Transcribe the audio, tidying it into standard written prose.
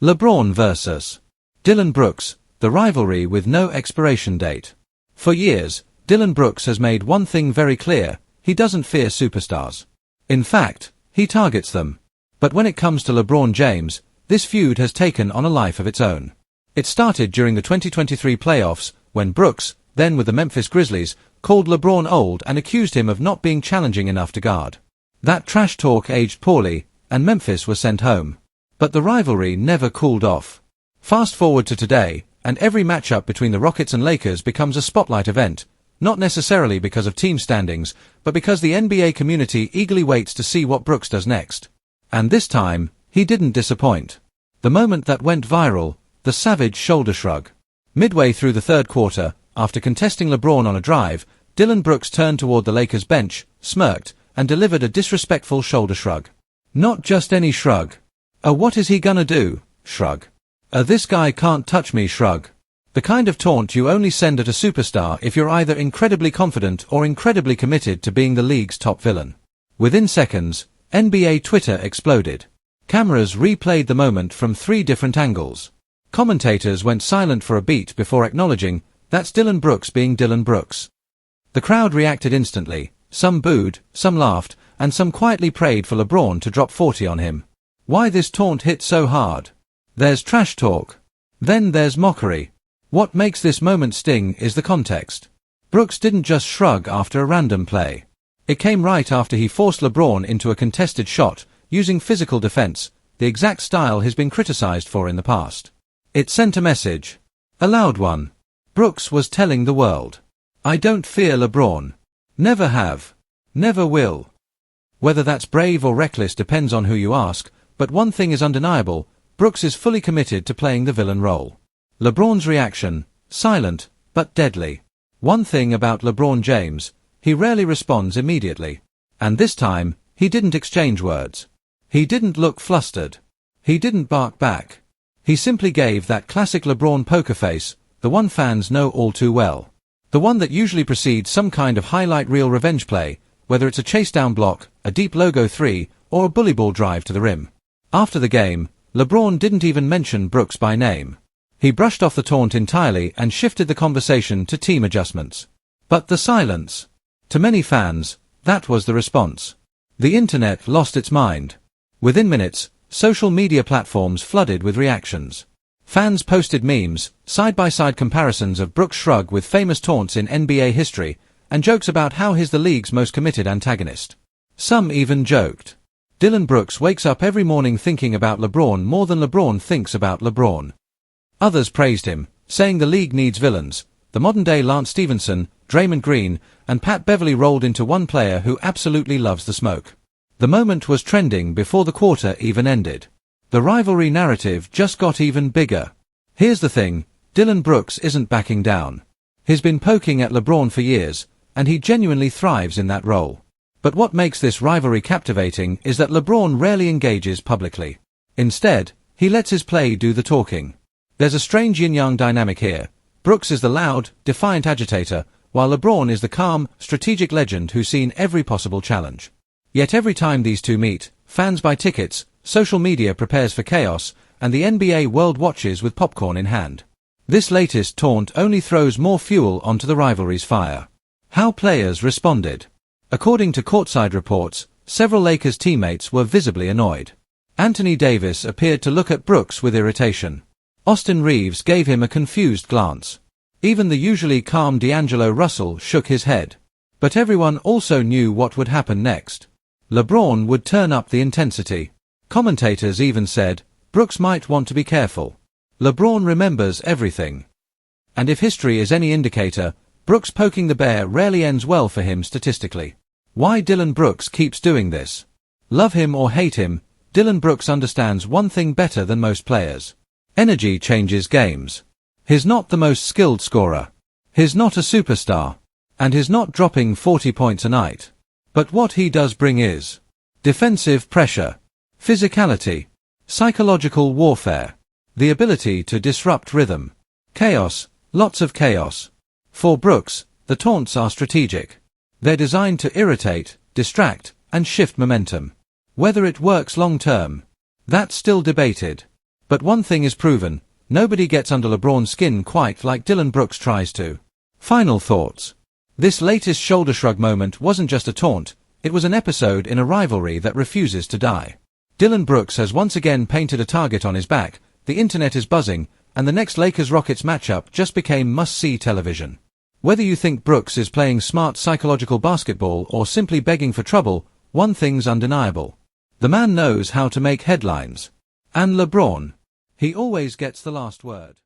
LeBron vs. Dillon Brooks, the rivalry with no expiration date. For years, Dillon Brooks has made one thing very clear: he doesn't fear superstars. In fact, he targets them. But when it comes to LeBron James, this feud has taken on a life of its own. It started during the 2023 playoffs, when Brooks, then with the Memphis Grizzlies, called LeBron old and accused him of not being challenging enough to guard. That trash talk aged poorly, and Memphis was sent home. But the rivalry never cooled off. Fast forward to today, and every matchup between the Rockets and Lakers becomes a spotlight event, not necessarily because of team standings, but because the NBA community eagerly waits to see what Brooks does next. And this time, he didn't disappoint. The moment that went viral, the savage shoulder shrug. Midway through the third quarter, after contesting LeBron on a drive, Dillon Brooks turned toward the Lakers bench, smirked, and delivered a disrespectful shoulder shrug. Not just any shrug. A "what is he gonna do" shrug. A "this guy can't touch me" shrug. The kind of taunt you only send at a superstar if you're either incredibly confident or incredibly committed to being the league's top villain. Within seconds, NBA Twitter exploded. Cameras replayed the moment from 3 different angles. Commentators went silent for a beat before acknowledging, "That's Dillon Brooks being Dillon Brooks." The crowd reacted instantly. Some booed, some laughed, and some quietly prayed for LeBron to drop 40 on him. Why this taunt hit so hard? There's trash talk. Then there's mockery. What makes this moment sting is the context. Brooks didn't just shrug after a random play. It came right after he forced LeBron into a contested shot, using physical defense, the exact style he's been criticized for in the past. It sent a message. A loud one. Brooks was telling the world, "I don't fear LeBron. Never have. Never will." Whether that's brave or reckless depends on who you ask, but one thing is undeniable: Brooks is fully committed to playing the villain role. LeBron's reaction, silent, but deadly. One thing about LeBron James, he rarely responds immediately. And this time, he didn't exchange words. He didn't look flustered. He didn't bark back. He simply gave that classic LeBron poker face, the one fans know all too well. The one that usually precedes some kind of highlight reel revenge play, whether it's a chase-down block, a deep logo 3, or a bully ball drive to the rim. After the game, LeBron didn't even mention Brooks by name. He brushed off the taunt entirely and shifted the conversation to team adjustments. But the silence. To many fans, that was the response. The internet lost its mind. Within minutes, social media platforms flooded with reactions. Fans posted memes, side-by-side comparisons of Brooks' shrug with famous taunts in NBA history, and jokes about how he's the league's most committed antagonist. Some even joked, "Dillon Brooks wakes up every morning thinking about LeBron more than LeBron thinks about LeBron." Others praised him, saying the league needs villains. The modern-day Lance Stevenson, Draymond Green, and Pat Beverly rolled into one player who absolutely loves the smoke. The moment was trending before the quarter even ended. The rivalry narrative just got even bigger. Here's the thing, Dillon Brooks isn't backing down. He's been poking at LeBron for years, and he genuinely thrives in that role. But what makes this rivalry captivating is that LeBron rarely engages publicly. Instead, he lets his play do the talking. There's a strange yin-yang dynamic here. Brooks is the loud, defiant agitator, while LeBron is the calm, strategic legend who's seen every possible challenge. Yet every time these two meet, fans buy tickets, social media prepares for chaos, and the NBA world watches with popcorn in hand. This latest taunt only throws more fuel onto the rivalry's fire. How players responded. According to courtside reports, several Lakers teammates were visibly annoyed. Anthony Davis appeared to look at Brooks with irritation. Austin Reeves gave him a confused glance. Even the usually calm D'Angelo Russell shook his head. But everyone also knew what would happen next. LeBron would turn up the intensity. Commentators even said, Brooks might want to be careful. LeBron remembers everything. And if history is any indicator, Brooks poking the bear rarely ends well for him statistically. Why Dillon Brooks keeps doing this? Love him or hate him, Dillon Brooks understands one thing better than most players. Energy changes games. He's not the most skilled scorer. He's not a superstar. And he's not dropping 40 points a night. But what he does bring is defensive pressure, physicality, psychological warfare, the ability to disrupt rhythm, chaos, lots of chaos. For Brooks, the taunts are strategic. They're designed to irritate, distract, and shift momentum. Whether it works long-term, that's still debated. But one thing is proven, nobody gets under LeBron's skin quite like Dillon Brooks tries to. Final thoughts. This latest shoulder shrug moment wasn't just a taunt, it was an episode in a rivalry that refuses to die. Dillon Brooks has once again painted a target on his back, the internet is buzzing, and the next Lakers-Rockets matchup just became must-see television. Whether you think Brooks is playing smart psychological basketball or simply begging for trouble, one thing's undeniable. The man knows how to make headlines. And LeBron, he always gets the last word.